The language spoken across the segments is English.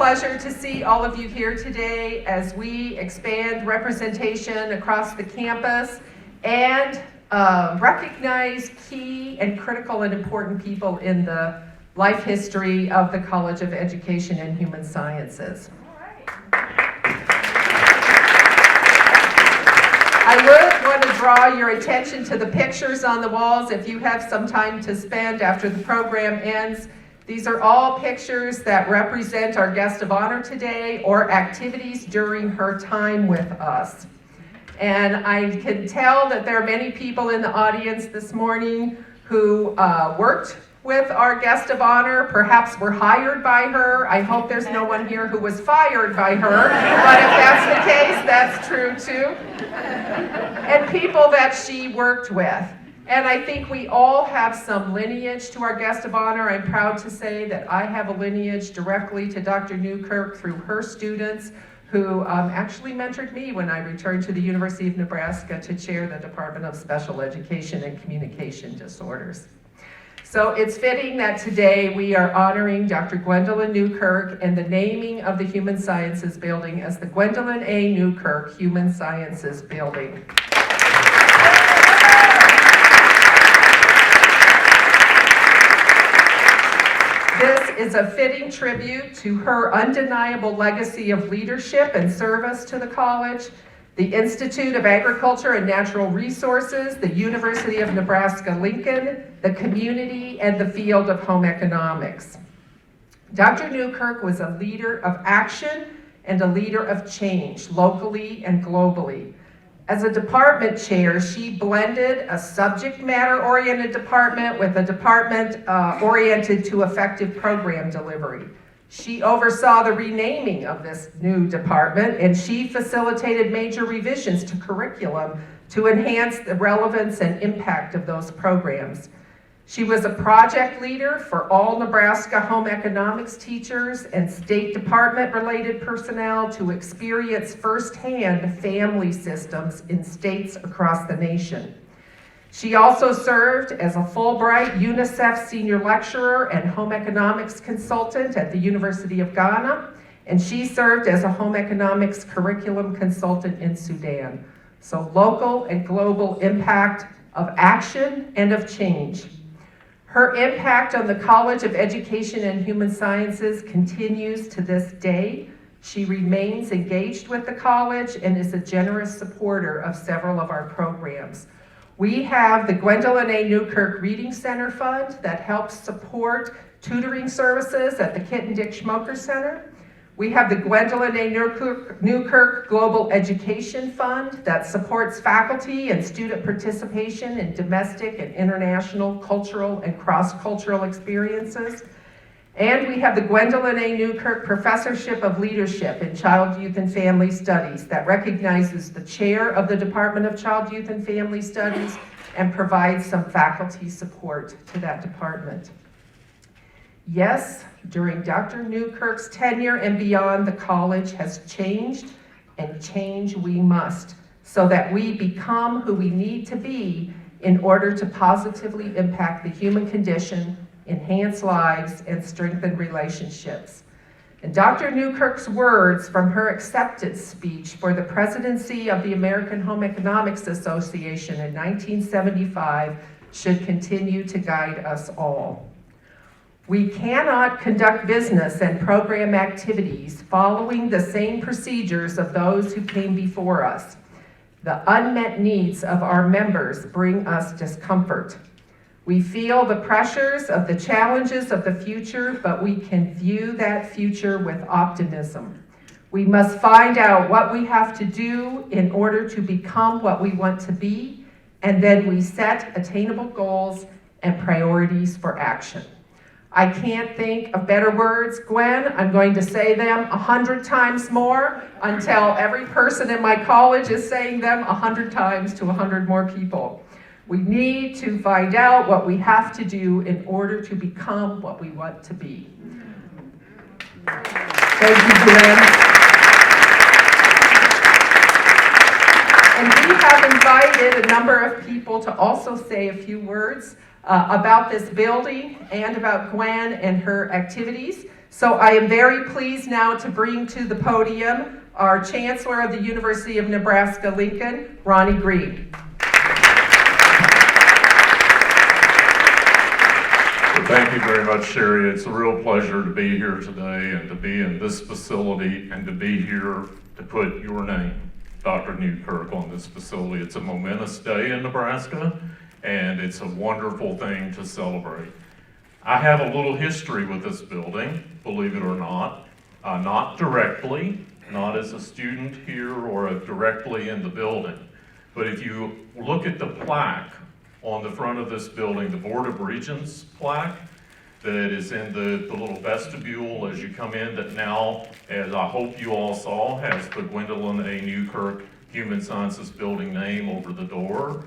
pleasure to see all of you here today as we expand representation across the campus and recognize key and critical and important people in the life history of the College of Education and Human Sciences. I would want to draw your attention to the pictures on the walls if you have some time to spend after the program ends. These are all pictures that represent our guest of honor today or activities during her time with us. And I can tell that there are many people in the audience this morning who worked with our guest of honor, perhaps were hired by her. I hope there's no one here who was fired by her, but if that's the case, that's true too. And people that she worked with. And I think we all have some lineage to our guest of honor. I'm proud to say that I have a lineage directly to Dr. Newkirk through her students who actually mentored me when I returned to the University of Nebraska to chair the Department of Special Education and Communication Disorders. So it's fitting that today we are honoring Dr. Gwendolyn Newkirk and the naming of the Human Sciences Building as the Gwendolyn A. Newkirk Human Sciences Building. This is a fitting tribute to her undeniable legacy of leadership and service to the college, the Institute of Agriculture and Natural Resources, the University of Nebraska-Lincoln, the community, and the field of home economics. Dr. Newkirk was a leader of action and a leader of change, locally and globally. As a department chair, she blended a subject matter-oriented department with a department oriented to effective program delivery. She oversaw the renaming of this new department, and she facilitated major revisions to curriculum to enhance the relevance and impact of those programs. She was a project leader for all Nebraska home economics teachers and State Department-related personnel to experience firsthand family systems in states across the nation. She also served as a Fulbright UNICEF senior lecturer and home economics consultant at the University of Ghana, and she served as a home economics curriculum consultant in Sudan. So local and global impact of action and of change. Her impact on the College of Education and Human Sciences continues to this day. She remains engaged with the college and is a generous supporter of several of our programs. We have the Gwendolyn A. Newkirk Reading Center Fund that helps support tutoring services at the Kit and Dick Schmoker Center. We have the Gwendolyn A. Newkirk Global Education Fund that supports faculty and student participation in domestic and international cultural and cross-cultural experiences. And we have the Gwendolyn A. Newkirk Professorship of Leadership in Child, Youth, and Family Studies that recognizes the chair of the Department of Child, Youth, and Family Studies and provides some faculty support to that department. Yes, during Dr. Newkirk's tenure and beyond, the college has changed, and change we must, so that we become who we need to be in order to positively impact the human condition, enhance lives, and strengthen relationships. And Dr. Newkirk's words from her acceptance speech for the presidency of the American Home Economics Association in 1975 should continue to guide us all. We cannot conduct business and program activities following the same procedures of those who came before us. The unmet needs of our members bring us discomfort. We feel the pressures of the challenges of the future, but we can view that future with optimism. We must find out what we have to do in order to become what we want to be, and then we set attainable goals and priorities for action. I can't think of better words, Gwen. I'm going to say them 100 times more until every person in my college is saying them 100 times to 100 more people. We need to find out what we have to do in order to become what we want to be. Thank you, Gwen. And we have invited a number of people to also say a few words about this building and about Gwen and her activities. So I am very pleased now to bring to the podium our Chancellor of the University of Nebraska-Lincoln, Ronnie Green. Thank you very much, Sherry. It's a real pleasure to be here today and to be in this facility and to be here to put your name, Dr. Newkirk, on this facility. It's a momentous day in Nebraska, and it's a wonderful thing to celebrate. I have a little history with this building, believe it or not. Not directly, not as a student here or directly in the building, but if you look at the plaque on the front of this building, the Board of Regents plaque that is in the little vestibule as you come in, that now, as I hope you all saw, has the Gwendolyn A. Newkirk Human Sciences Building name over the door.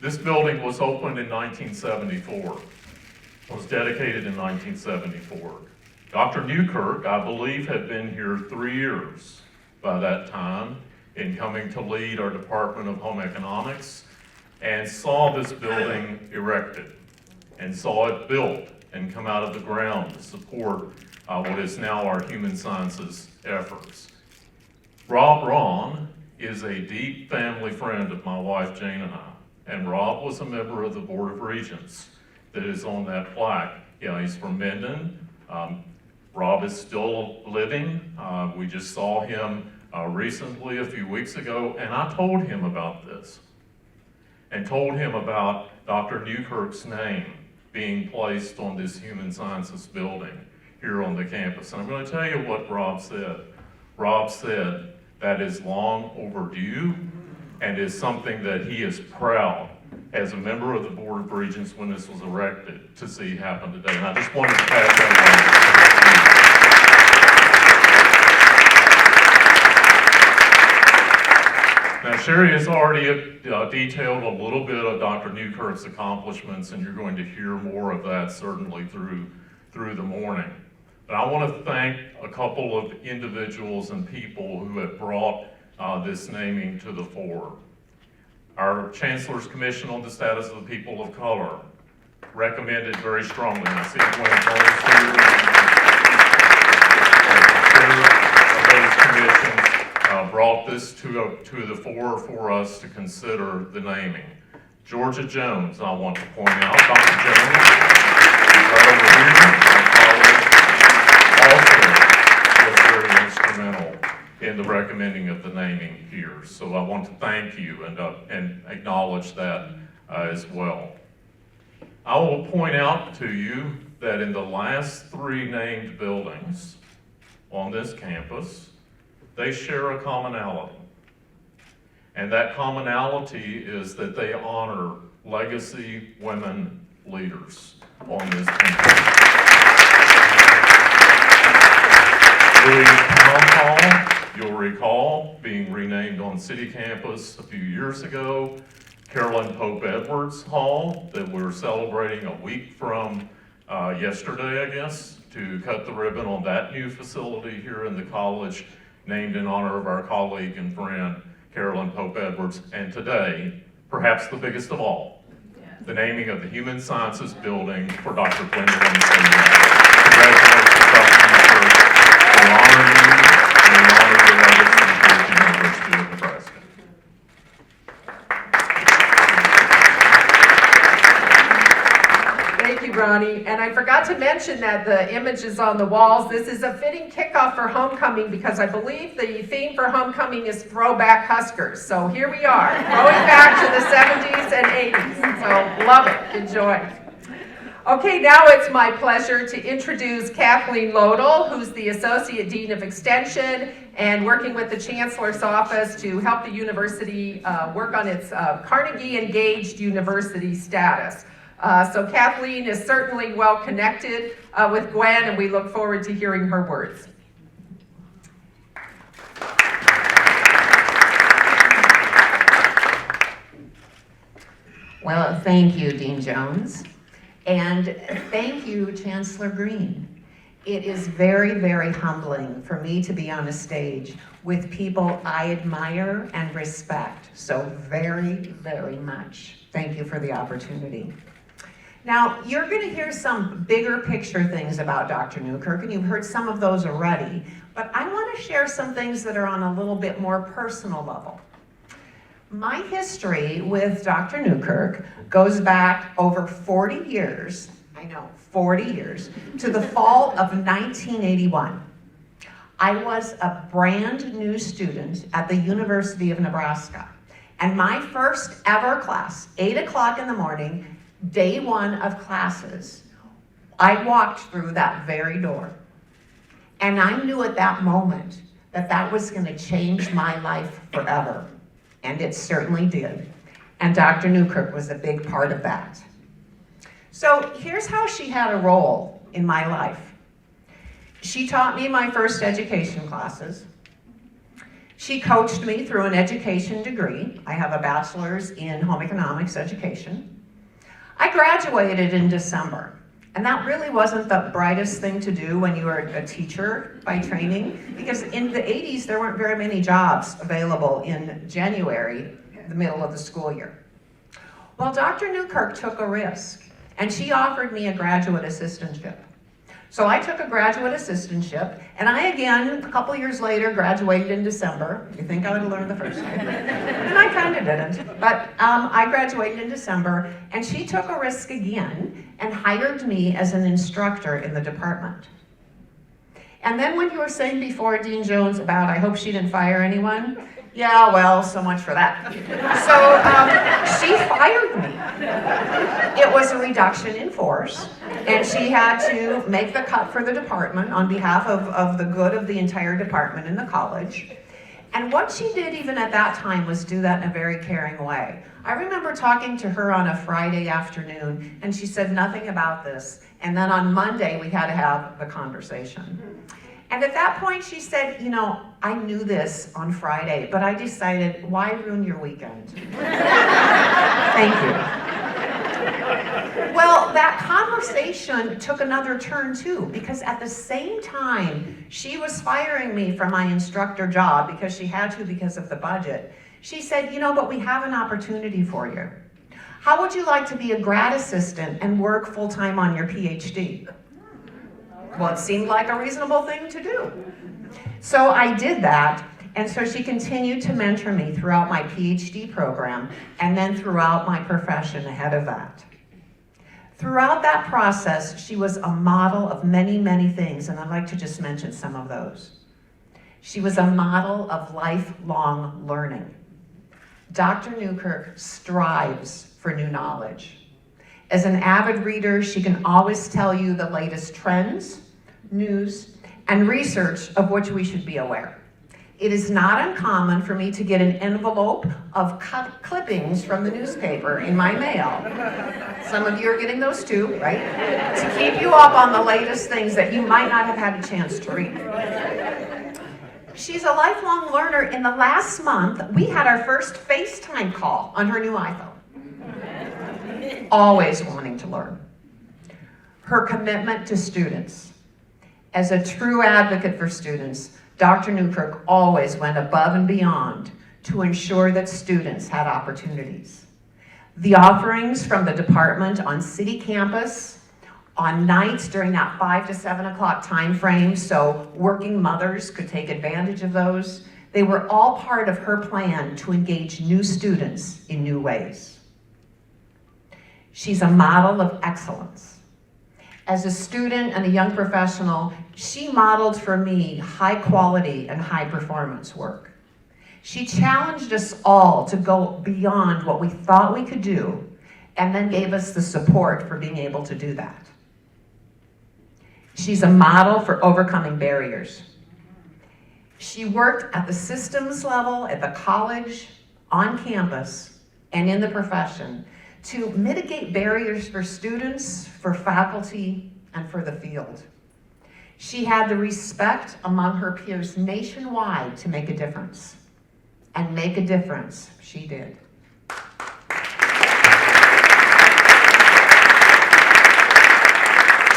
This building was opened in 1974, was dedicated in 1974. Dr. Newkirk, I believe, had been here 3 years by that time in coming to lead our Department of Home Economics, and saw this building erected and saw it built and come out of the ground to support what is now our human sciences efforts. Rob Rawn is a deep family friend of my wife Jane and I, and Rob was a member of the Board of Regents that is on that plaque. Yeah, he's from Minden. Rob is still living. We just saw him recently, a few weeks ago, and I told him about this and told him about Dr. Newkirk's name being placed on this human sciences building here on the campus. And I'm going to tell you what Rob said. Rob said that is long overdue and is something that he is proud as a member of the Board of Regents when this was erected to see happen today. And I just wanted to pass that on. Now, Sherry has already detailed a little bit of Dr. Newkirk's accomplishments, and you're going to hear more of that certainly through the morning. But I want to thank a couple of individuals and people who have brought this naming to the fore. Our Chancellor's Commission on the Status of the People of Color recommended very strongly, and I see Gwen Combs here, those commissions brought this to the fore for us to consider the naming. Georgia Jones, I want to point out, Dr. Jones, right over here, also was very instrumental in the recommending of the naming here. So I want to thank you and acknowledge that as well. I will point out to you that in the last 3 named buildings on this campus, they share a commonality. And that commonality is that they honor legacy women leaders on this campus. Williams Town Hall, you'll recall, being renamed on City Campus a few years ago. Carolyn Pope Edwards Hall, that we're celebrating a week from yesterday, I guess, to cut the ribbon on that new facility here in the college, named in honor of our colleague and friend, Carolyn Pope Edwards. And today, perhaps the biggest of all, the naming of the Human Sciences Building for Dr. Gwendolyn A. Congratulations, Dr. Newkirk. We honor you, and we honor your legacy here at the University of Nebraska. Thank you, Ronnie. And I forgot to mention that the images on the walls, this is a fitting kickoff for homecoming because I believe the theme for homecoming is Throwback Huskers. So here we are, throwing back to the 70s and 80s. So love it, enjoy. Okay, now it's my pleasure to introduce Kathleen Lodel, who's the Associate Dean of Extension and working with the Chancellor's Office to help the university work on its Carnegie Engaged University status. So Kathleen is certainly well connected with Gwen, and we look forward to hearing her words. Well, thank you, Dean Jones, and thank you, Chancellor Green. It is very, very humbling for me to be on a stage with people I admire and respect, so very, very much. Thank you for the opportunity. Now, you're going to hear some bigger picture things about Dr. Newkirk, and you've heard some of those already, but I want to share some things that are on a little bit more personal level. My history with Dr. Newkirk goes back over 40 years, I know, 40 years, to the fall of 1981. I was a brand new student at the University of Nebraska, and my first ever class, 8 o'clock in the morning, day one of classes, I walked through that very door. And I knew at that moment that that was going to change my life forever. And it certainly did. And Dr. Newkirk was a big part of that. So here's how she had a role in my life. She taught me my first education classes. She coached me through an education degree. I have a bachelor's in home economics education. I graduated in December, and that really wasn't the brightest thing to do when you were a teacher by training, because in the 80s there weren't very many jobs available in January, the middle of the school year. Well, Dr. Newkirk took a risk, and she offered me a graduate assistantship. So I took a graduate assistantship, and I again, a couple years later, graduated in December. You think I would have learned the first time? And I kind of didn't. But I graduated in December, and she took a risk again and hired me as an instructor in the department. And then when you were saying before, Dean Jones, about I hope she didn't fire anyone, yeah, well, so much for that. So she fired me. It was a reduction in force, and she had to make the cut for the department on behalf of the good of the entire department in the college. And what she did even at that time was do that in a very caring way. I remember talking to her on a Friday afternoon, and she said nothing about this. And then on Monday, we had to have the conversation. And at that point, she said, you know, I knew this on Friday, but I decided, why ruin your weekend? Thank you. Well, that conversation took another turn too, because at the same time she was firing me from my instructor job because she had to because of the budget, she said, you know, but we have an opportunity for you. How would you like to be a grad assistant and work full-time on your PhD? Well, it seemed like a reasonable thing to do. So I did that, and so she continued to mentor me throughout my PhD program and then throughout my profession ahead of that. Throughout that process, she was a model of many, many things, and I'd like to just mention some of those. She was a model of lifelong learning. Dr. Newkirk strives for new knowledge. As an avid reader, she can always tell you the latest trends, news, and research of which we should be aware. It is not uncommon for me to get an envelope of clippings from the newspaper in my mail. Some of you are getting those too, right? To keep you up on the latest things that you might not have had a chance to read. She's a lifelong learner. In the last month, we had our first FaceTime call on her new iPhone. Always wanting to learn. Her commitment to students. As a true advocate for students, Dr. Newkirk always went above and beyond to ensure that students had opportunities. The offerings from the department on city campus, on nights during that 5 to 7 o'clock time frame, so working mothers could take advantage of those, they were all part of her plan to engage new students in new ways. She's a model of excellence. As a student and a young professional, she modeled for me high quality and high performance work. She challenged us all to go beyond what we thought we could do, and then gave us the support for being able to do that. She's a model for overcoming barriers. She worked at the systems level, at the college, on campus, and in the profession to mitigate barriers for students, for faculty, and for the field. She had the respect among her peers nationwide to make a difference. And make a difference, she did.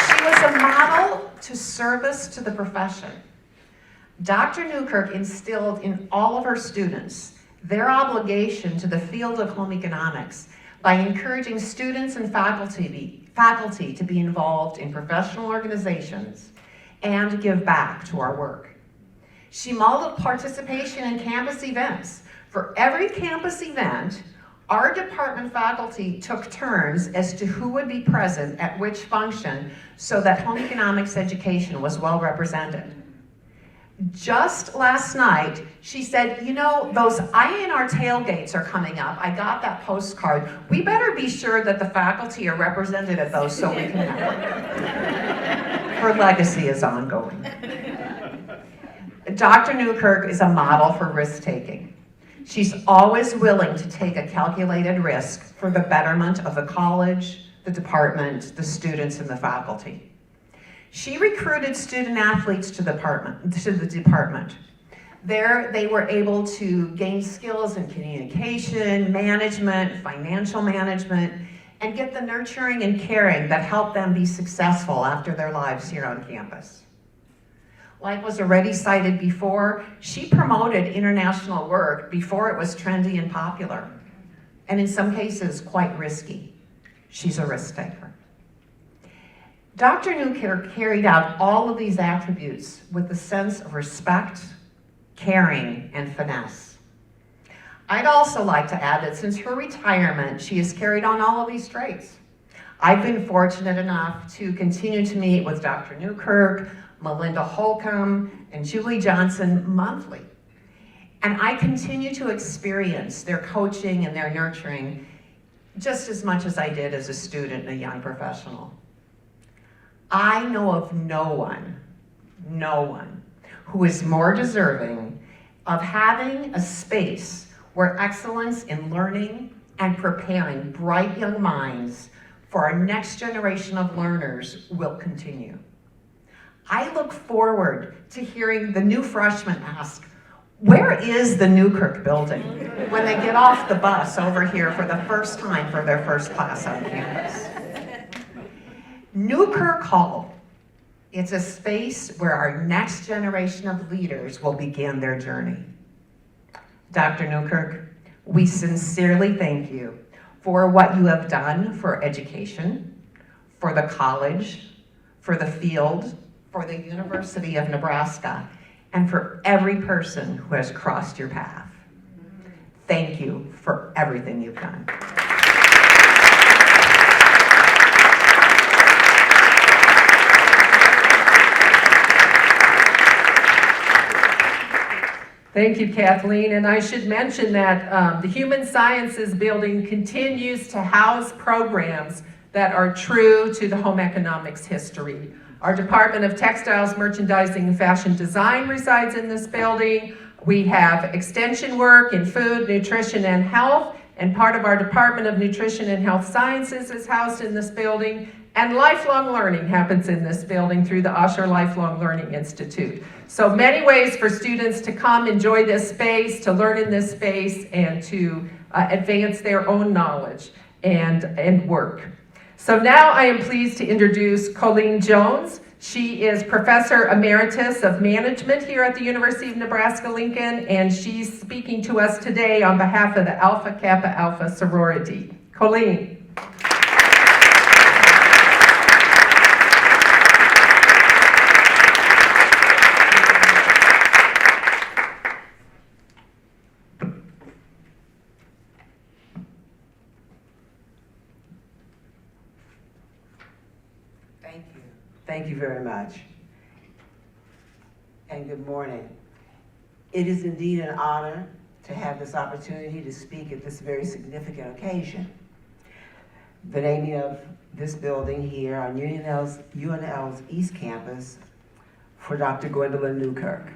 She was a model to service to the profession. Dr. Newkirk instilled in all of her students their obligation to the field of home economics by encouraging students and faculty faculty to be involved in professional organizations and give back to our work. She modeled participation in campus events. For every campus event, our department faculty took turns as to who would be present at which function so that home economics education was well represented. Just last night, she said, you know, those INR tailgates are coming up. I got that postcard. We better be sure that the faculty are represented at those so we can have it. Her legacy is ongoing. Dr. Newkirk is a model for risk-taking. She's always willing to take a calculated risk for the betterment of the college, the department, the students, and the faculty. She recruited student athletes to the department. There, they were able to gain skills in communication, management, financial management, and get the nurturing and caring that helped them be successful after their lives here on campus. Like was already cited before, she promoted international work before it was trendy and popular, and in some cases, quite risky. She's a risk taker. Dr. Newkirk carried out all of these attributes with a sense of respect, caring, and finesse. I'd also like to add that since her retirement, she has carried on all of these traits. I've been fortunate enough to continue to meet with Dr. Newkirk, Melinda Holcomb, and Julie Johnson monthly. And I continue to experience their coaching and their nurturing just as much as I did as a student and a young professional. I know of no one who is more deserving of having a space where excellence in learning and preparing bright young minds for our next generation of learners will continue. I look forward to hearing the new freshmen ask, where is the Newkirk building? When they get off the bus over here for the first time for their first class on campus. Newkirk Hall, it's a space where our next generation of leaders will begin their journey. Dr. Newkirk, we sincerely thank you for what you have done for education, for the college, for the field, for the University of Nebraska, and for every person who has crossed your path. Thank you for everything you've done. Thank you, Kathleen. And I should mention that the Human Sciences Building continues to house programs that are true to the home economics history. Our Department of Textiles, Merchandising, and Fashion Design resides in this building. We have extension work in food, nutrition, and health, and part of our Department of Nutrition and Health Sciences is housed in this building. And lifelong learning happens in this building through the Osher Lifelong Learning Institute. So many ways for students to come enjoy this space, to learn in this space, and to advance their own knowledge and work. So now I am pleased to introduce Colleen Jones. She is Professor Emeritus of Management here at the University of Nebraska-Lincoln, and she's speaking to us today on behalf of the Alpha Kappa Alpha sorority. Colleen. Thank you very much. And good morning. It is indeed an honor to have this opportunity to speak at this very significant occasion. The naming of this building here on UNL's East Campus for Dr. Gwendolyn Newkirk.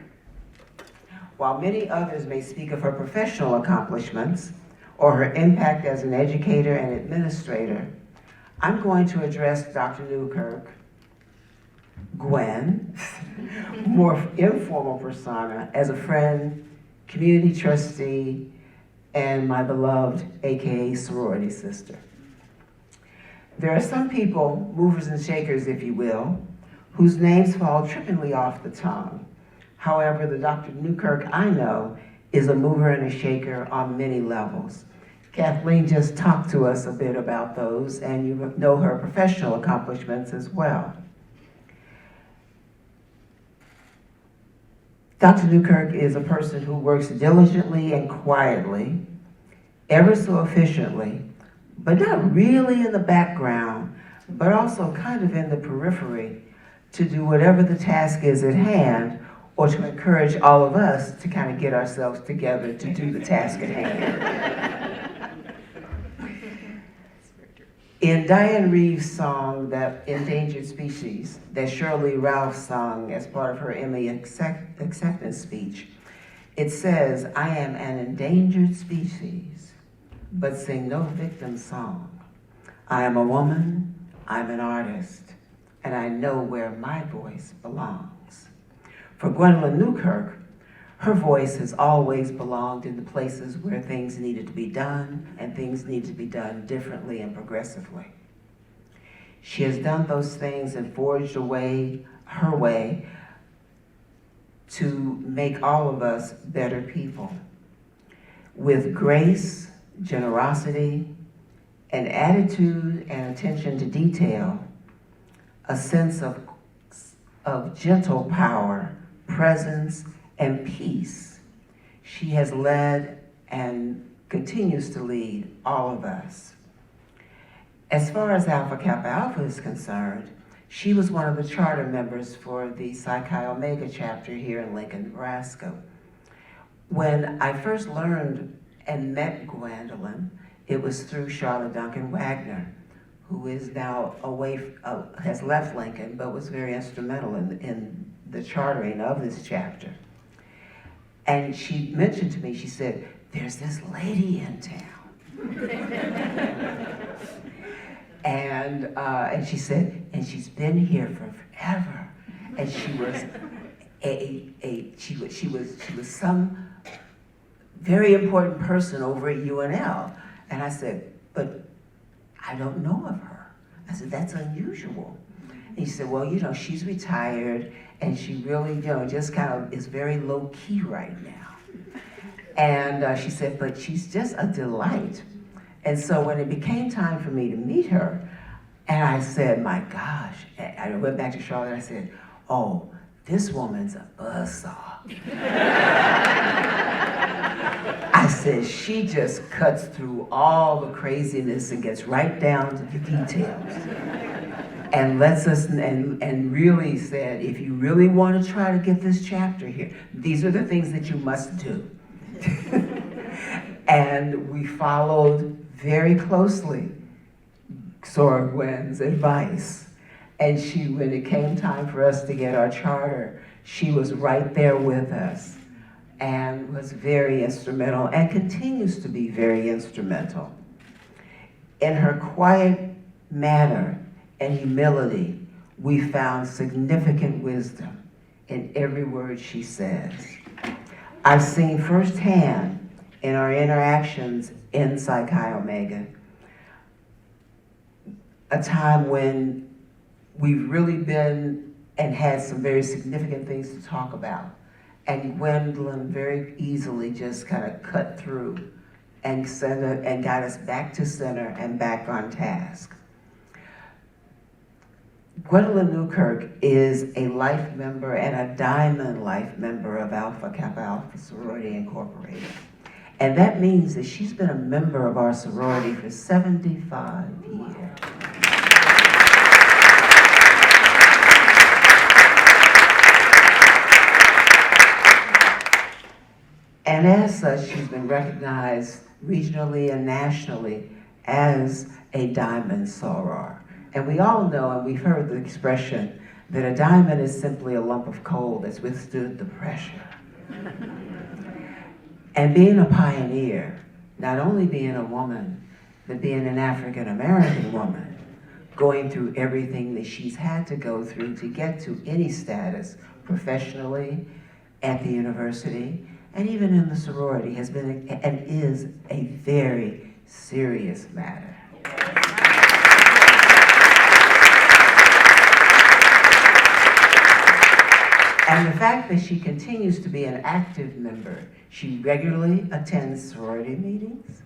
While many others may speak of her professional accomplishments or her impact as an educator and administrator, I'm going to address Dr. Newkirk, Gwen, more informal persona, as a friend, community trustee, and my beloved AKA sorority sister. There are some people, movers and shakers if you will, whose names fall trippingly off the tongue. However, the Dr. Newkirk I know is a mover and a shaker on many levels, Kathleen just talked to us a bit about those, and you know her professional accomplishments as well. Dr. Newkirk is a person who works diligently and quietly, ever so efficiently, but not really in the background, but also kind of in the periphery, to do whatever the task is at hand, or to encourage all of us to kind of get ourselves together to do the task at hand. In Diane Reeves' song, that Endangered Species, that Shirley Ralph sung as part of her Emmy acceptance speech, it says, "I am an endangered species, but sing no victim song. I am a woman, I'm an artist, and I know where my voice belongs." For Gwendolyn Newkirk, her voice has always belonged in the places where things needed to be done, and things needed to be done differently and progressively. She has done those things and forged her way to make all of us better people. With grace, generosity, an attitude and attention to detail, a sense of gentle power, presence, and peace, she has led and continues to lead all of us. As far as Alpha Kappa Alpha is concerned, she was one of the charter members for the Psi Chi Omega chapter here in Lincoln, Nebraska. When I first learned and met Gwendolyn, it was through Charlotte Duncan Wagner, who is now has left Lincoln, but was very instrumental in the chartering of this chapter. And she mentioned to me, she said, "There's this lady in town." And she said, and she's been here for forever. And she was she was some very important person over at UNL. And I said, "But I don't know of her." I said, "That's unusual." And he said, "Well, she's retired, and she really, just kind of is very low key right now." And she said, "But she's just a delight." And so when it became time for me to meet her, and I said, "My gosh," I went back to Charlotte and I said, "Oh, this woman's a buzzsaw." I said, "She just cuts through all the craziness and gets right down to the details. And lets us, and really said, if you really want to try to get this chapter here, these are the things that you must do." And we followed very closely Sora Gwen's advice. And when it came time for us to get our charter, she was right there with us and was very instrumental and continues to be very instrumental. In her quiet manner and humility, we found significant wisdom in every word she says. I've seen firsthand in our interactions in Psi Chi Omega a time when we've really been and had some very significant things to talk about. And Gwendolyn very easily just kind of cut through and got us back to center and back on task. Gwendolyn Newkirk is a life member and a diamond life member of Alpha Kappa Alpha Sorority Incorporated. And that means that she's been a member of our sorority for 75 years. And as such, she's been recognized regionally and nationally as a diamond soror. And we all know, and we've heard the expression, that a diamond is simply a lump of coal that's withstood the pressure. And being a pioneer, not only being a woman, but being an African-American woman, going through everything that she's had to go through to get to any status professionally, at the university, and even in the sorority, has been and is a very serious matter. And the fact that she continues to be an active member, she regularly attends sorority meetings,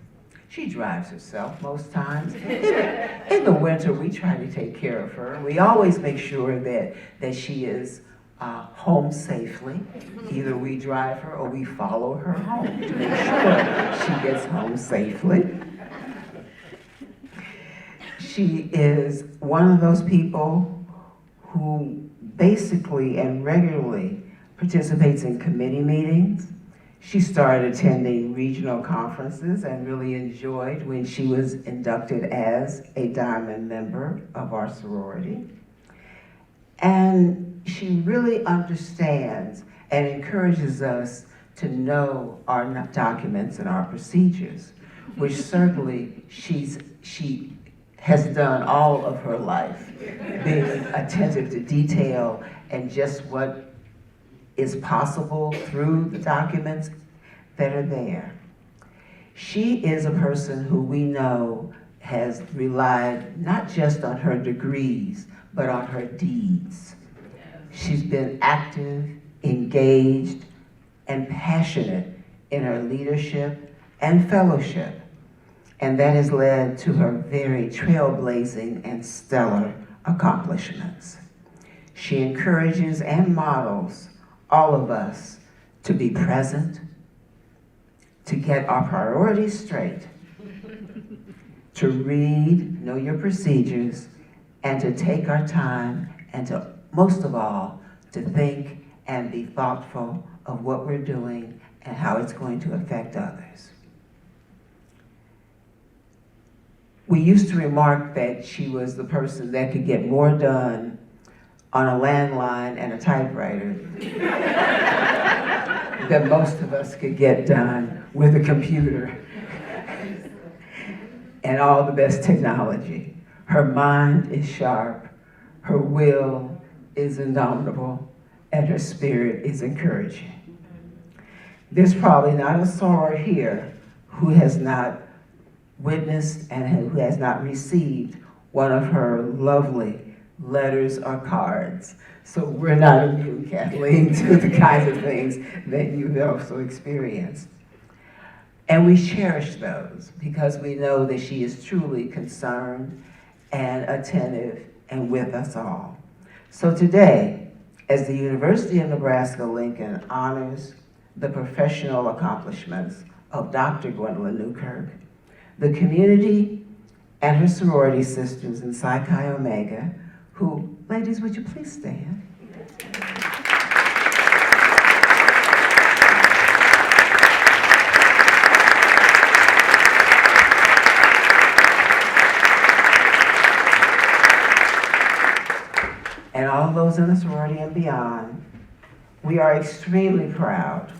She drives herself most times. In the winter, we try to take care of her. We always make sure that she is home safely. Either we drive her or we follow her home to make sure she gets home safely. She is one of those people who basically and regularly participates in committee meetings. She started attending regional conferences and really enjoyed when she was inducted as a diamond member of our sorority. And she really understands and encourages us to know our documents and our procedures, which certainly she has done all of her life, being attentive to detail and just what is possible through the documents that are there. She is a person who we know has relied not just on her degrees, but on her deeds. She's been active, engaged, and passionate in her leadership and fellowship, and that has led to her very trailblazing and stellar accomplishments. She encourages and models all of us to be present, to get our priorities straight, to read, know your procedures, and to take our time, and to, most of all, to think and be thoughtful of what we're doing and how it's going to affect others. We used to remark that she was the person that could get more done on a landline and a typewriter than most of us could get done with a computer and all the best technology. Her mind is sharp, her will is indomitable, and her spirit is encouraging. There's probably not a soror here who has not witnessed and who has not received one of her lovely letters or cards. So we're not immune, Kathleen, to the kinds of things that you've also experienced. And we cherish those because we know that she is truly concerned and attentive and with us all. So today, as the University of Nebraska-Lincoln honors the professional accomplishments of Dr. Gwendolyn Newkirk, the community and her sorority sisters in Psi Chi Omega, who, ladies, would you please stand? And all those in the sorority and beyond, we are extremely proud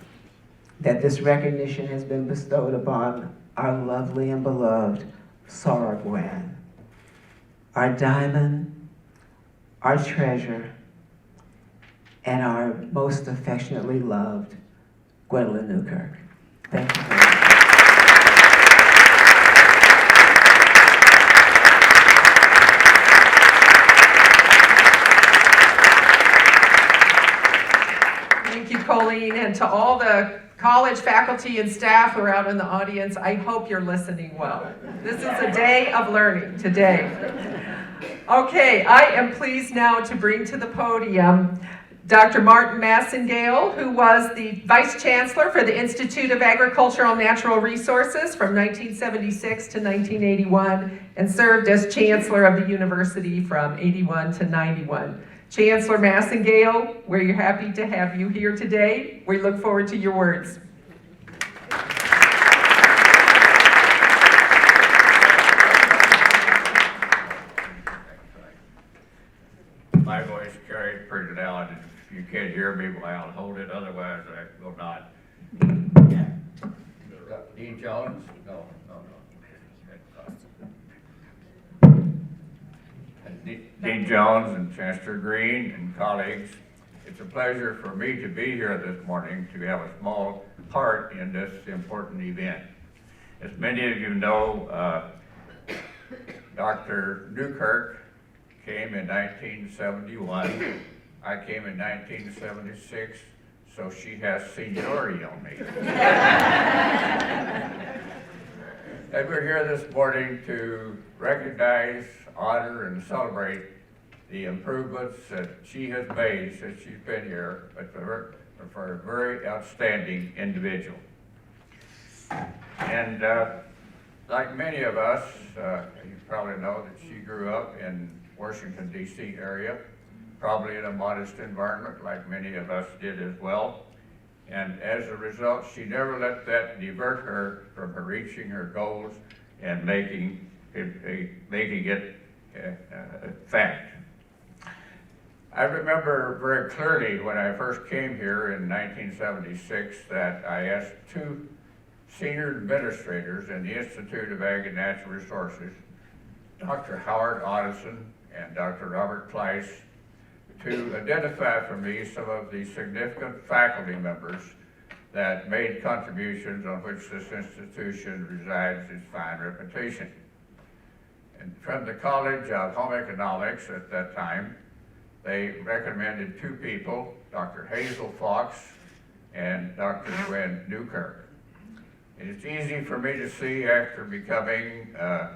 that this recognition has been bestowed upon our lovely and beloved Soror Gwen, our diamond, our treasure, and our most affectionately loved Gwendolyn Newkirk. Thank you very much. Thank you, Colleen, and to all the college faculty and staff who are out in the audience, I hope you're listening well. This is a day of learning today. Okay, I am pleased now to bring to the podium Dr. Martin Massengale, who was the Vice Chancellor for the Institute of Agricultural and Natural Resources from 1976 to 1981 and served as Chancellor of the University from 81 to 91. Chancellor Massengale, we're happy to have you here today. We look forward to your words. My voice carries pretty loud. If you can't hear me, well, I'll hold it, otherwise I will not. Dean Jones? No. Dean Jones and Chancellor Green and colleagues, it's a pleasure for me to be here this morning to have a small part in this important event. As many of you know, Dr. Newkirk came in 1971. I came in 1976, so she has seniority on me. And we're here this morning to recognize, honor, and celebrate the improvements that she has made since she's been here, but for a very outstanding individual. And like many of us, you probably know that she grew up in Washington, D.C. area, probably in a modest environment like many of us did as well. And as a result, she never let that divert her from reaching her goals and making it a fact. I remember very clearly when I first came here in 1976 that I asked two senior administrators in the Institute of Ag and Natural Resources, Dr. Howard Otteson and Dr. Robert Kleiss, to identify for me some of the significant faculty members that made contributions on which this institution resides its fine reputation. And from the College of Home Economics at that time, they recommended two people, Dr. Hazel Fox and Dr. Gwen Newkirk. And it's easy for me to see after becoming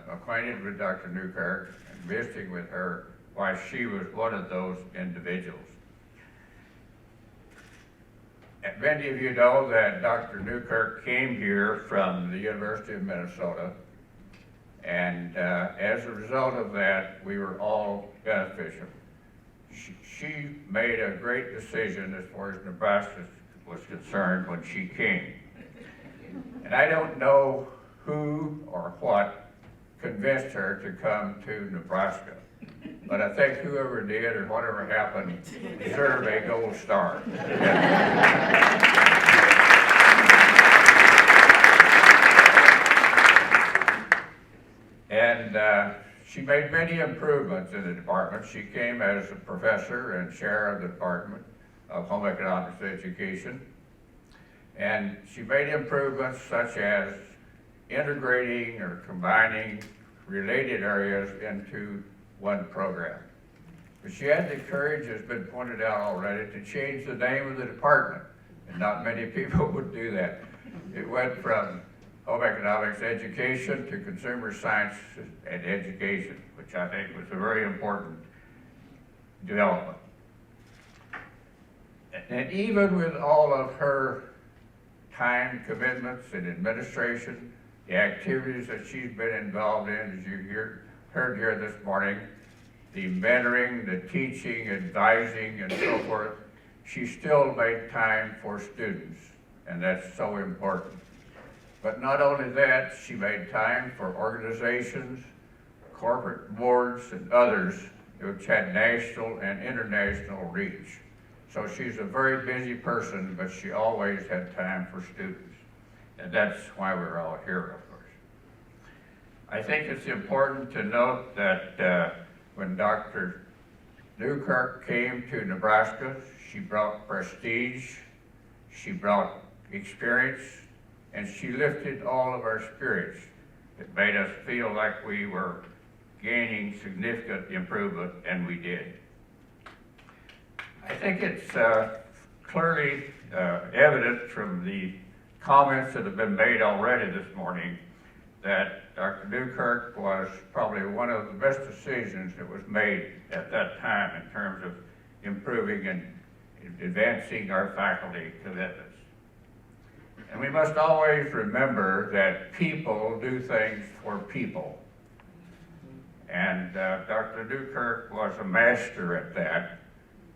acquainted with Dr. Newkirk and visiting with her why she was one of those individuals. And many of you know that Dr. Newkirk came here from the University of Minnesota, and as a result of that, we were all beneficial. She made a great decision as far as Nebraska was concerned when she came. And I don't know who or what convinced her to come to Nebraska, but I think whoever did or whatever happened deserved a gold star. And she made many improvements in the department. She came as a professor and chair of the Department of Home Economics Education. And she made improvements such as integrating or combining related areas into one program. But she had the courage, as has been pointed out already, to change the name of the department. And not many people would do that. It went from Home Economics Education to Consumer Science and Education, which I think was a very important development. And even with all of her time commitments in administration, the activities that she's been involved in, as you heard here this morning, the mentoring, the teaching, advising, and so forth, she still made time for students, and that's so important. But not only that, she made time for organizations, corporate boards, and others which had national and international reach. So she's a very busy person, but she always had time for students. And that's why we're all here, of course. I think it's important to note that when Dr. Newkirk came to Nebraska, she brought prestige, she brought experience, and she lifted all of our spirits. It made us feel like we were gaining significant improvement, and we did. I think it's clearly evident from the comments that have been made already this morning that Dr. Newkirk was probably one of the best decisions that was made at that time in terms of improving and advancing our faculty commitments. And we must always remember that people do things for people. And Dr. Newkirk was a master at that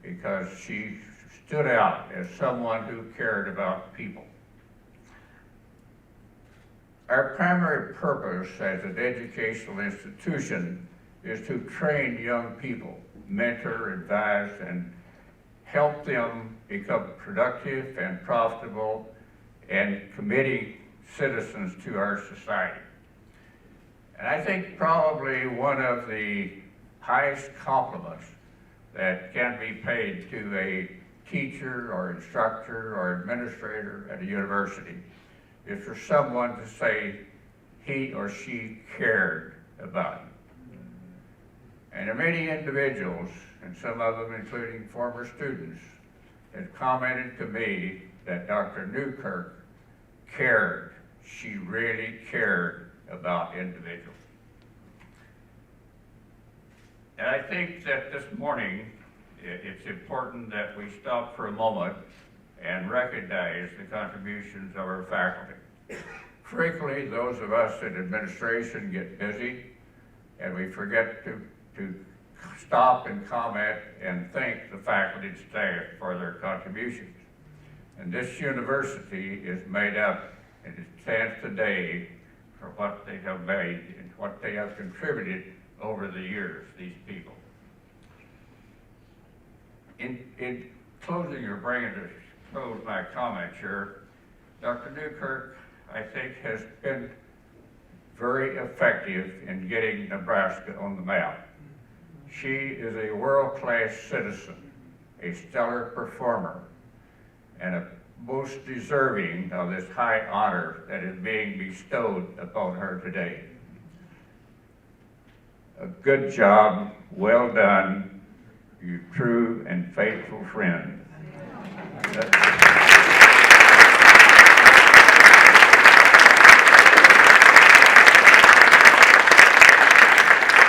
because she stood out as someone who cared about people. Our primary purpose as an educational institution is to train young people, mentor, advise, and help them become productive and profitable and committing citizens to our society. And I think probably one of the highest compliments that can be paid to a teacher or instructor or administrator at a university is for someone to say he or she cared about you. And there are many individuals, and some of them including former students, have commented to me that Dr. Newkirk cared. She really cared about individuals. And I think that this morning, it's important that we stop for a moment and recognize the contributions of our faculty. Frequently, those of us in administration get busy and we forget to stop and comment and thank the faculty and staff for their contributions. And this university is made up and it stands today for what they have made and what they have contributed over the years, these people. In closing or bringing to close my comments here, Dr. Newkirk, I think, has been very effective in getting Nebraska on the map. She is a world-class citizen, a stellar performer, and a most deserving of this high honor that is being bestowed upon her today. A good job, well done, you true and faithful friend.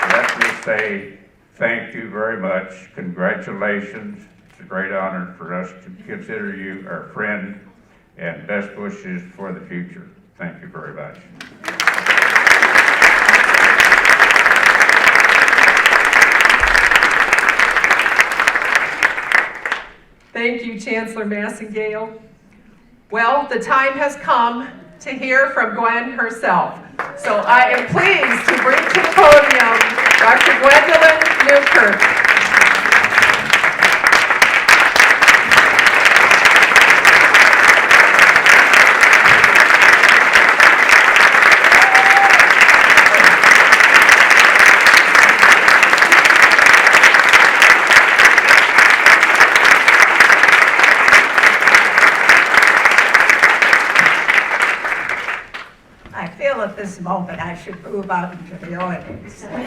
Let me say thank you very much. Congratulations. It's a great honor for us to consider you our friend, and best wishes for the future. Thank you very much. Thank you, Chancellor Massengale. Well, the time has come to hear from Gwen herself. So I am pleased to bring to the podium Dr. Gwendolyn Newkirk. At this moment, I should move out into the audience and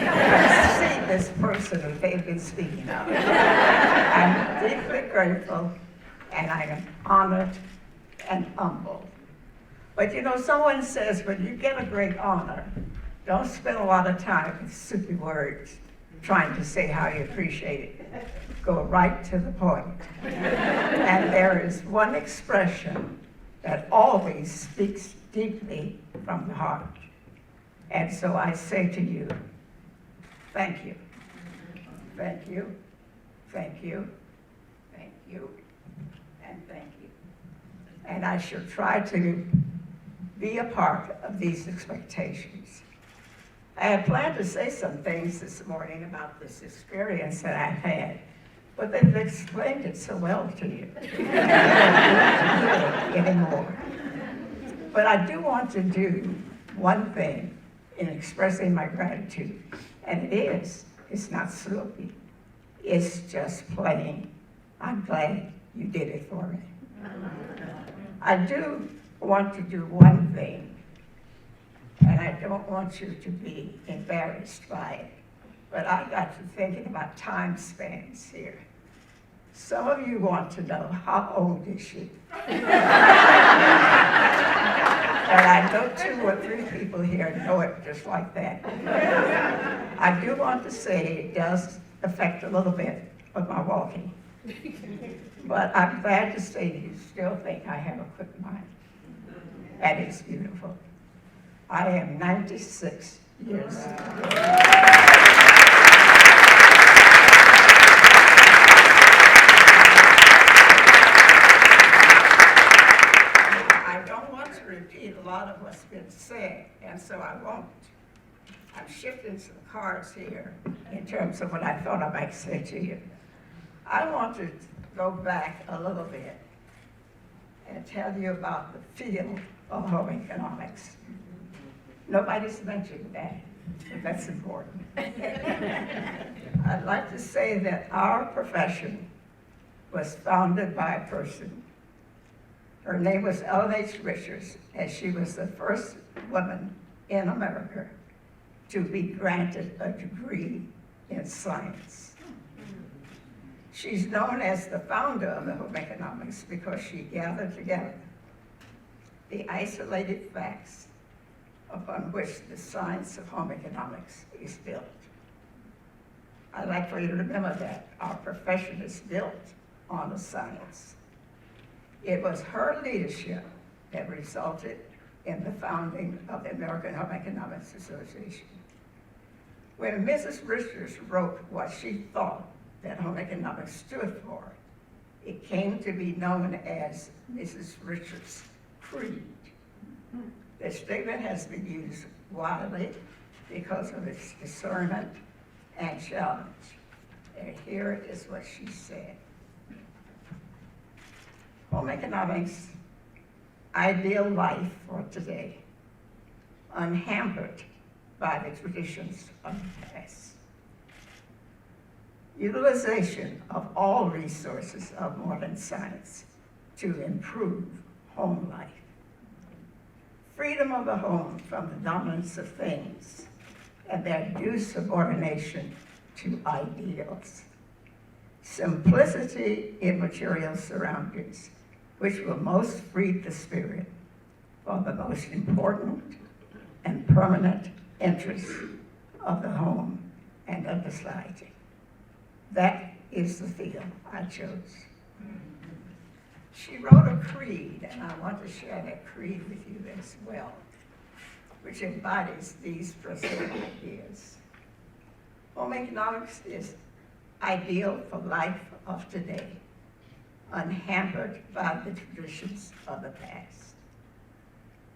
see this person that they've been speaking of. I'm deeply grateful, and I am honored and humbled. But you know, someone says when you get a great honor, don't spend a lot of time with soupy words trying to say how you appreciate it. Go right to the point. And there is one expression that always speaks deeply from the heart. And so I say to you, thank you, thank you, thank you, thank you, and thank you. And I shall try to be a part of these expectations. I had planned to say some things this morning about this experience that I've had, but they've explained it so well to you. Anymore. But I do want to do one thing in expressing my gratitude, and it's not sloppy, it's just plain. I'm glad you did it for me. I do want to do one thing, and I don't want you to be embarrassed by it, but I got to thinking about time spans here. Some of you want to know, how old is she? And I know 2 or 3 people here know it just like that. I do want to say it does affect a little bit of my walking. But I'm glad to say you still think I have a quick mind. And it's beautiful. I am 96 years old. Repeat a lot of what's been said, and so I won't. I'm shifting some cards here in terms of what I thought I might say to you. I want to go back a little bit and tell you about the field of home economics. Nobody's mentioned that, but that's important. I'd like to say that our profession was founded by a person. Her name was Ellen H. Richards, and she was the first woman in America to be granted a degree in science. She's known as the founder of the home economics because she gathered together the isolated facts upon which the science of home economics is built. I'd like for you to remember that our profession is built on the science. It was her leadership that resulted in the founding of the American Home Economics Association. When Mrs. Richards wrote what she thought that home economics stood for, it came to be known as Mrs. Richards' Creed. The statement has been used widely because of its discernment and challenge. And here is what she said. Home economics, ideal life for today, unhampered by the traditions of the past. Utilization of all resources of modern science to improve home life. Freedom of the home from the dominance of things and their due subordination to ideals. Simplicity in material surroundings, which will most free the spirit for the most important and permanent interests of the home and of the society. That is the field I chose. She wrote a creed, and I want to share that creed with you as well, which embodies these present ideas. Home economics is ideal for life of today, unhampered by the traditions of the past.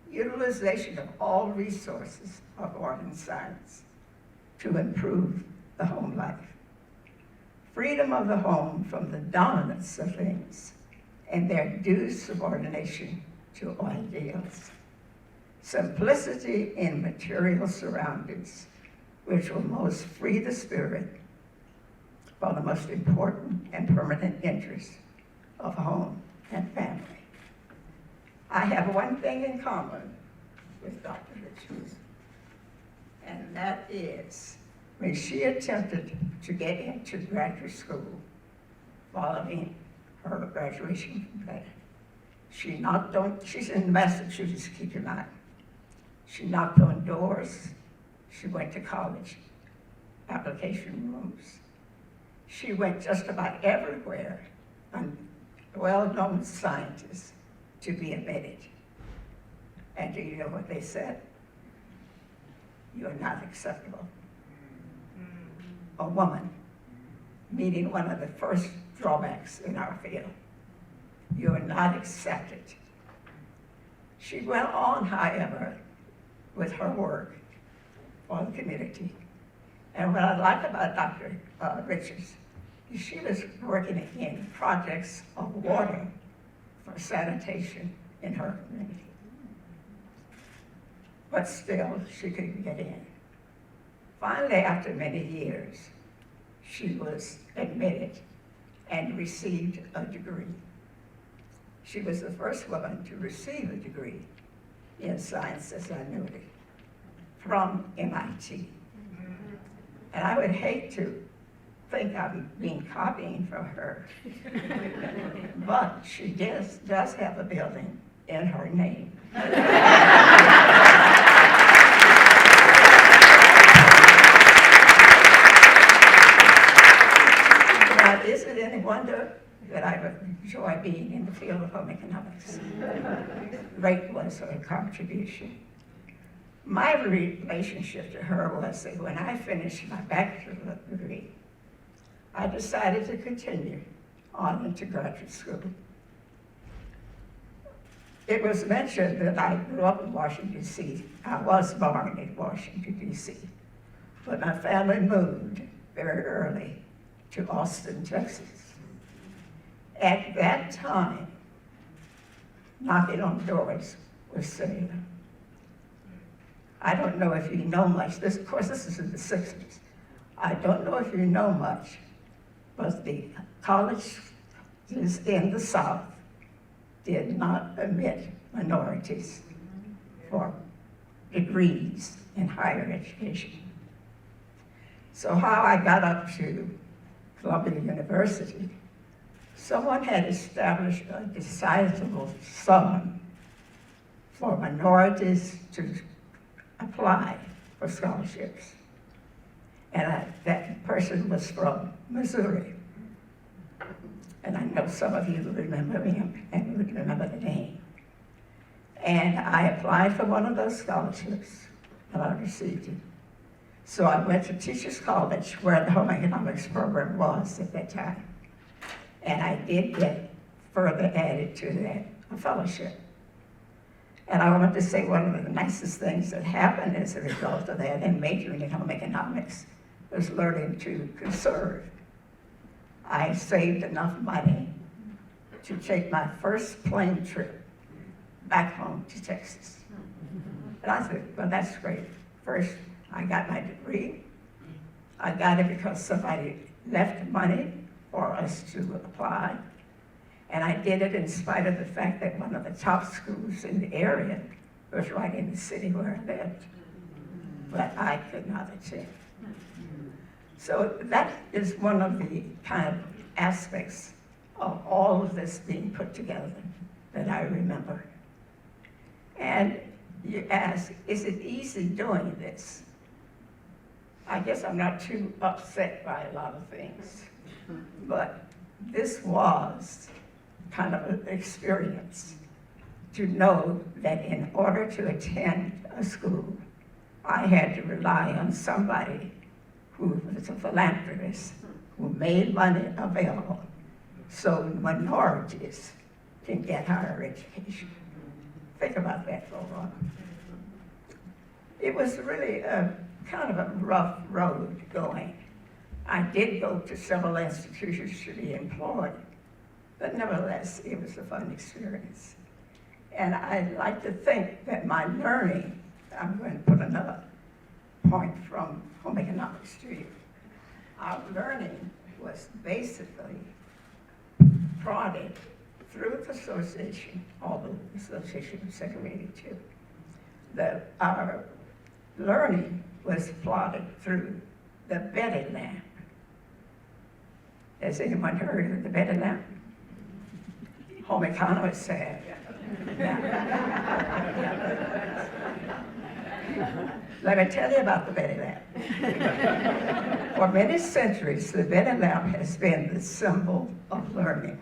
Utilization of all resources of art and science to improve the home life. Freedom of the home from the dominance of things and their due subordination to ideals. Simplicity in material surroundings, which will most free the spirit for the most important and permanent interests of home and family. I have one thing in common with Dr. Richards, and that is when she attempted to get into graduate school following her graduation from Penn, she's in Massachusetts, keep in mind. She knocked on doors, she went to college, application rooms. She went just about everywhere, well-known scientists to be admitted. And do you know what they said? You're not acceptable. A woman meeting one of the first drawbacks in our field. You are not accepted. She went on, however, with her work for the community. And what I like about Dr. Richards is she was working in projects of water for sanitation in her community. But still, she couldn't get in. Finally, after many years, she was admitted and received a degree. She was the first woman to receive a degree in science as I knew it from MIT. And I would hate to think I'm being copying from her, but she does have a building in her name. Now, is it any wonder that I enjoy being in the field of home economics? Great was her contribution. My relationship to her was that when I finished my bachelor's degree, I decided to continue on into graduate school. It was mentioned that I grew up in Washington, D.C. I was born in Washington, D.C., but my family moved very early to Austin, Texas. At that time, knocking on doors was saying, I don't know if you know much. Of course, this is in the 60s. I don't know if you know much, but the colleges in the South did not admit minorities for degrees in higher education. So how I got up to Columbia University, someone had established a decidable sum for minorities to apply for scholarships. And that person was from Missouri. And I know some of you remember him and would remember the name. And I applied for one of those scholarships, and I received it. So I went to Teachers College, where the home economics program was at that time. And I did get further added to that, a fellowship. And I want to say one of the nicest things that happened as a result of that and majoring in home economics was learning to conserve. I saved enough money to take my first plane trip back home to Texas. And I said, well, that's great. First, I got my degree. I got it because somebody left money for us to apply. And I did it in spite of the fact that one of the top schools in the area was right in the city where I lived. But I could not attend. So that is one of the kind of aspects of all of this being put together that I remember. And you ask, is it easy doing this? I guess I'm not too upset by a lot of things, but this was kind of an experience to know that in order to attend a school, I had to rely on somebody who was a philanthropist, who made money available so minorities can get higher education. Think about that for a while. It was really a kind of a rough road going. I did go to several institutions to be employed, but nevertheless, it was a fun experience. And I like to think that my learning, I'm going to put another point from home economics to you. Our learning was basically prodded through the association, although the association was segregated too. Our learning was plotted through the Betty lamp. Has anyone heard of the Betty lamp? Home economists have. Let me tell you about the Betty lamp. For many centuries, the Betty lamp has been the symbol of learning.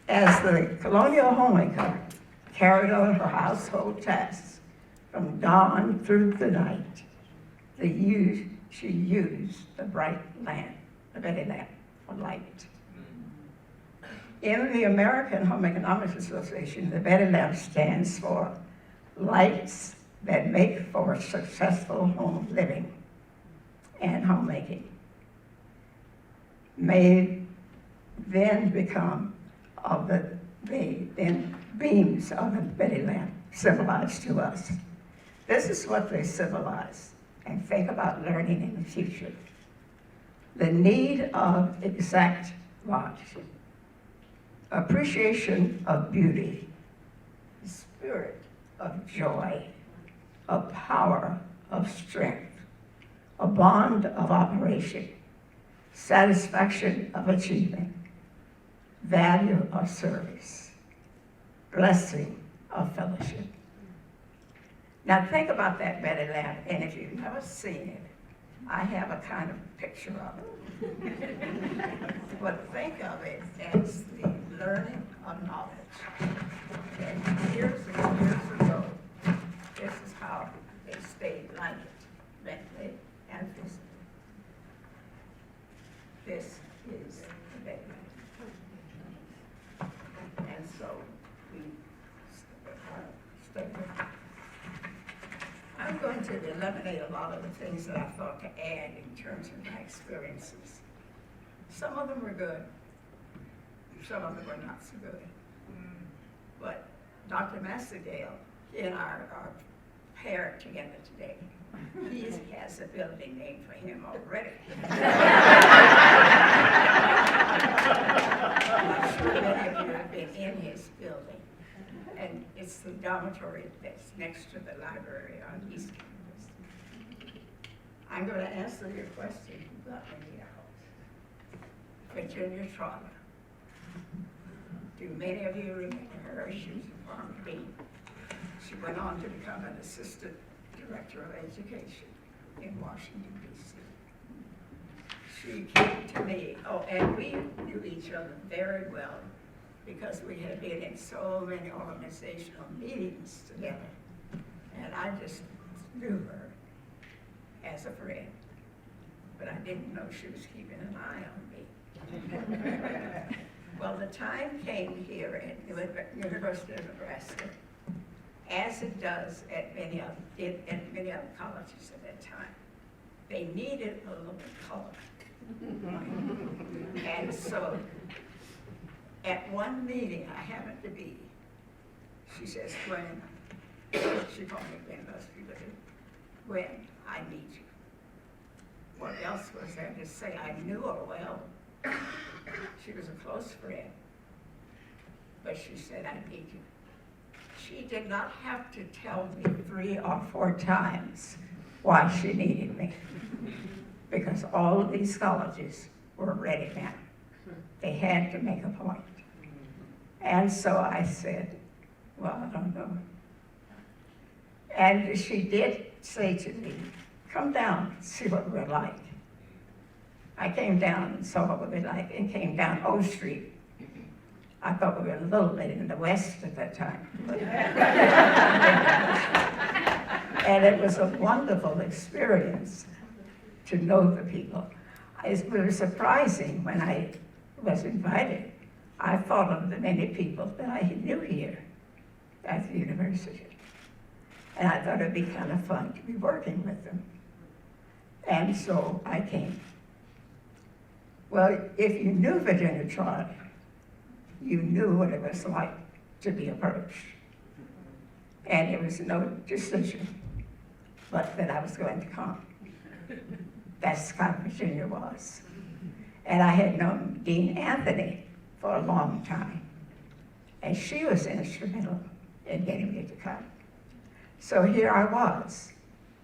As the colonial homemaker carried on her household tasks from dawn through the night, she used the bright lamp, the Betty lamp, for light. In the American Home Economics Association, the Betty lamp stands for lights that make for successful home living and homemaking. May then become of the beams of the Betty lamp symbolized to us. This is what they symbolize, and think about learning in the future. The need of exact logic, appreciation of beauty, the spirit of joy, a power of strength, a bond of operation, satisfaction of achievement, value of service, blessing of fellowship. Now think about that Betty lamp, and if you've never seen it, I have a kind of picture of it. But think of it as the learning of knowledge. And years and years ago, this is how they stayed lighted, mentally and physically. This is the Betty lamp. And so we stay with it. I'm going to eliminate a lot of the things that I thought to add in terms of my experiences. Some of them were good, some of them were not so good. But Dr. Masterdale, he and I are paired together today. He has a building named for him already. I'm sure many of you have been in his building. And it's the dormitory that's next to the library on East Campus. I'm going to answer your question about any else. Virginia Trotter. Do many of you remember her? She was a farm dean. She went on to become an assistant director of education in Washington, D.C. She came to me, and we knew each other very well because we had been in so many organizational meetings together. And I just knew her as a friend, but I didn't know she was keeping an eye on me. Well, the time came here at University of Nebraska, as it does at many other colleges at that time. They needed a little color. And so, at one meeting I happened to be, she says, Gwen, she called me Gwen Lusby, but Gwen, I need you. What else was there to say? I knew her well. She was a close friend. But she said, I need you. She did not have to tell me 3 or 4 times why she needed me. Because all of these colleges were ready now. They had to make a point. And so I said, well, I don't know. And she did say to me, come down and see what we're like. I came down and saw what we were like and came down O Street. I thought we were a little bit in the West at that time. And it was a wonderful experience to know the people. It was surprising when I was invited. I thought of the many people that I knew here at the university. And I thought it'd be kind of fun to be working with them. And so I came. Well, if you knew Virginia Trott, you knew what it was like to be approached. And it was no decision but that I was going to come. That's how Virginia was. And I had known Dean Anthony for a long time. And she was instrumental in getting me to come. So here I was.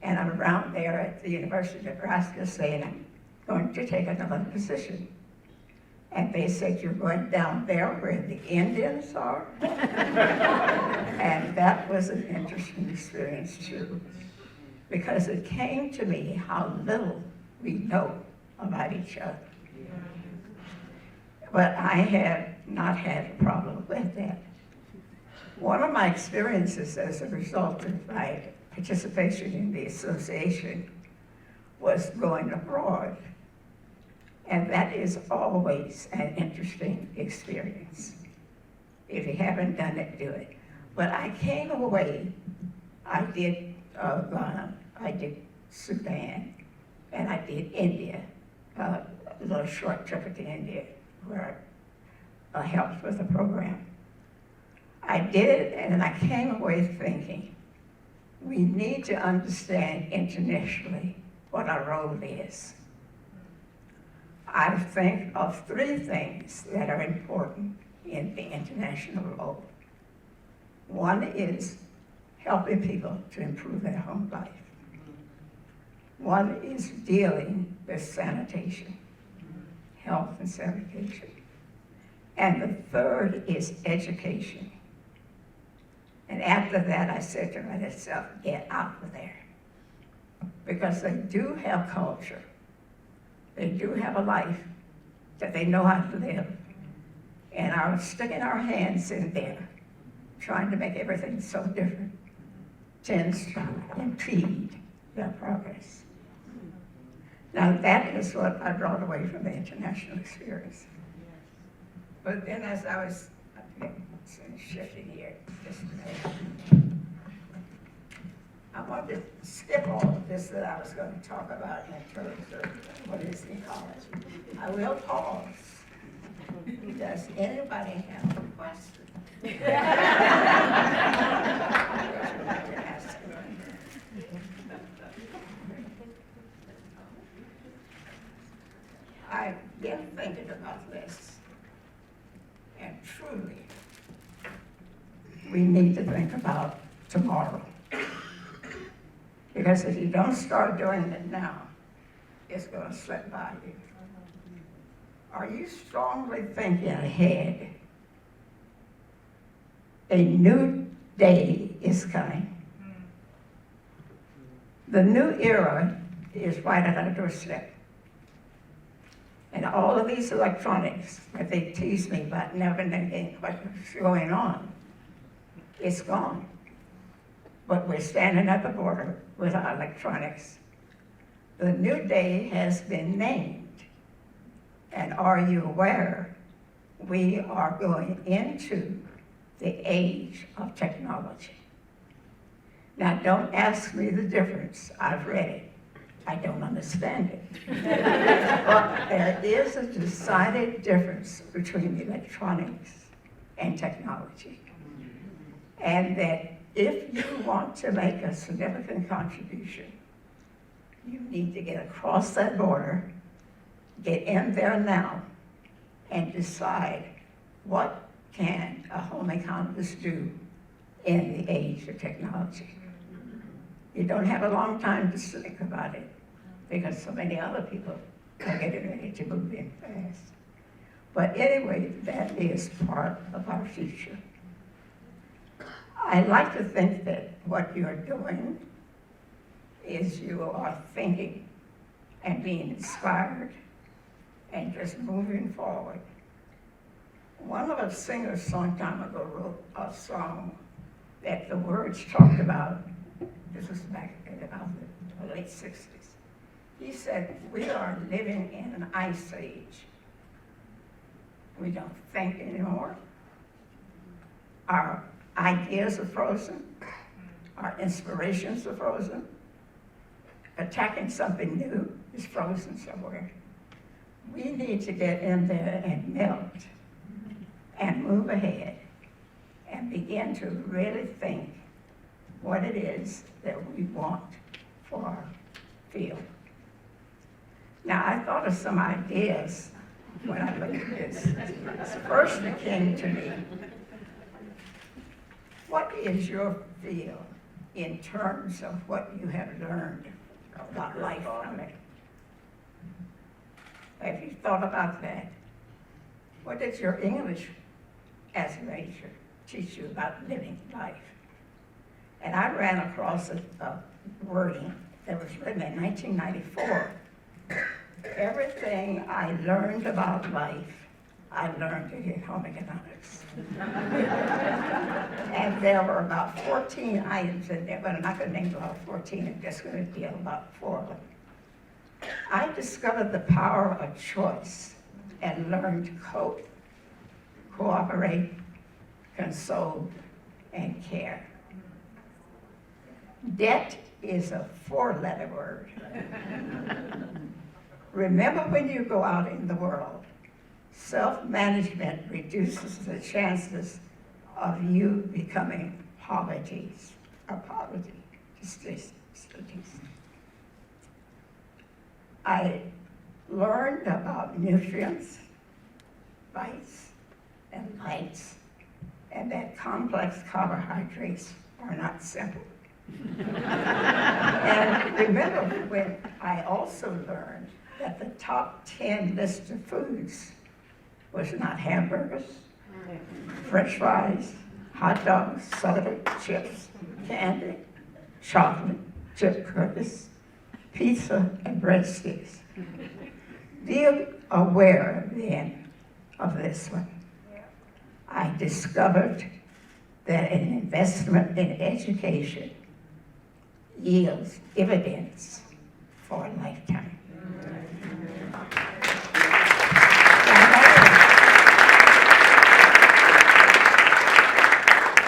And I'm around there at the University of Nebraska saying, I'm going to take another position. And they said, you're going down there where the Indians are? And that was an interesting experience too, because it came to me how little we know about each other. But I have not had a problem with that. One of my experiences as a result of my participation in the association was going abroad. And that is always an interesting experience. If you haven't done it, do it. But I came away, I did Ghana, I did Sudan, and I did India, a little short trip to India where I helped with the program. I did it, and then I came away thinking, we need to understand internationally what our role is. I think of 3 things that are important in the international role. One is helping people to improve their home life. One is dealing with sanitation, health and sanitation. And the third is education. And after that, I said to myself, get out of there. Because they do have culture. They do have a life that they know how to live. And our sticking our hands in there, trying to make everything so different, tends to impede their progress. Now that is what I brought away from the international experience. But then as I was shifting here, just a minute, I wanted to skip all of this that I was going to talk about in terms of what is ecology. I will pause. Does anybody have a question? I've been thinking about this, and truly, we need to think about tomorrow. Because if you don't start doing it now, it's going to slip by you. Are you strongly thinking ahead? A new day is coming. The new era is right at our doorstep. And all of these electronics that they tease me about never knowing what's going on, it's gone. But we're standing at the border with our electronics. The new day has been named. And are you aware, we are going into the age of technology. Now, don't ask me the difference. I've read it. I don't understand it. But there is a decided difference between electronics and technology. And that if you want to make a significant contribution, you need to get across that border, get in there now, and decide what can a home economist do in the age of technology. You don't have a long time to think about it because so many other people are getting ready to move in fast. But anyway, that is part of our future. I like to think that what you're doing is you are thinking and being inspired and just moving forward. One of the singers some time ago wrote a song that the words talked about. This was back in about the late 60s. He said, we are living in an ice age. We don't think anymore. Our ideas are frozen. Our inspirations are frozen. Attacking something new is frozen somewhere. We need to get in there and melt and move ahead and begin to really think what it is that we want for our field. Now, I thought of some ideas when I looked at this. First it came to me, what is your field in terms of what you have learned about life from it? Have you thought about that? What did your English as a major teach you about living life? And I ran across a wording that was written in 1994. Everything I learned about life, I learned it in home economics. And there were about 14 items in there, but I'm not going to name all 14. I'm just going to deal about 4 of them. I discovered the power of choice and learned to cope, cooperate, console, and care. Debt is a 4-letter word. Remember when you go out in the world, self-management reduces the chances of you becoming poverty. I learned about nutrients, lights, and lights, and that complex carbohydrates are not simple. And remember when I also learned that the top 10 list of foods was not hamburgers, French fries, hot dogs, soda, chips, candy, chocolate, chip cookies, pizza, and breadsticks. Be aware then of this one. I discovered that an investment in education yields dividends for a lifetime.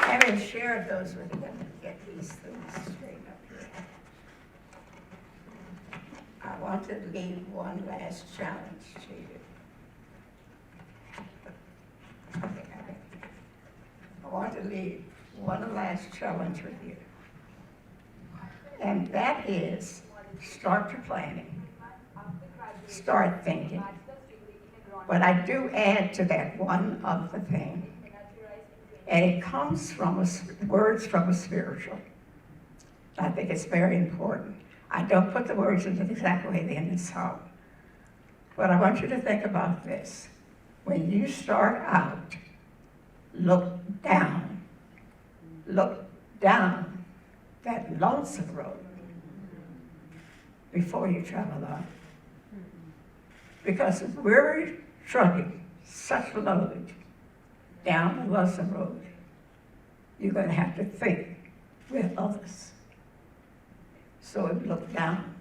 Having shared those with you, let me get these things straight up here. I want to leave one last challenge to you. I want to leave one last challenge with you. And that is, start your planning. Start thinking. But I do add to that one other thing. And it comes from words from a spiritual. I think it's very important. I don't put the words in the exact way they're in the song. But I want you to think about this. When you start out, look down down that lonesome road before you travel on. Because if we're trucking such a load down the lonesome road, you're going to have to think with others. So look down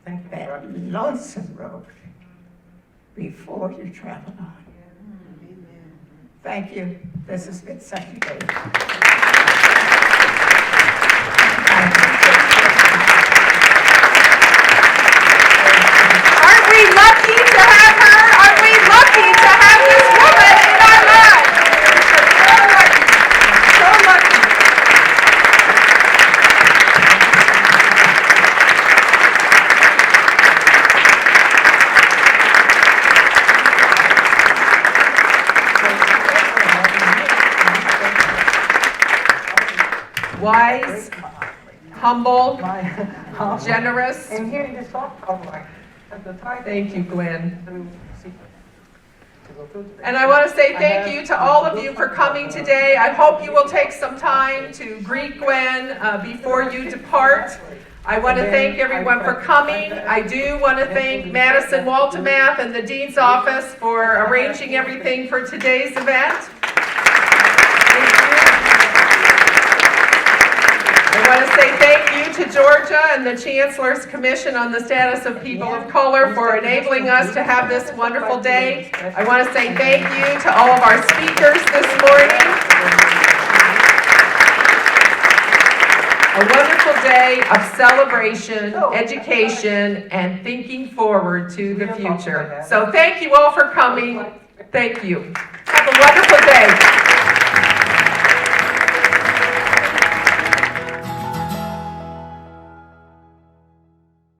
that lonesome road before you travel on. Thank you. This has been such a great. Aren't we lucky to have her? Aren't we lucky to have this woman in our lives? So lucky. So lucky. Wise, humble, generous. And hearing this talk, Thank you, Gwen. And I want to say thank you to all of you for coming today. I hope you will take some time to greet Gwen before you depart. I want to thank everyone for coming. I do want to thank Madison Waltemath and the Dean's Office for arranging everything for today's event. I want to say thank you to Georgia and the Chancellor's Commission on the Status of People of Color for enabling us to have this wonderful day. I want to say thank you to all of our speakers this morning. A wonderful day of celebration, education, and thinking forward to the future. So thank you all for coming. Thank you. Have a wonderful day.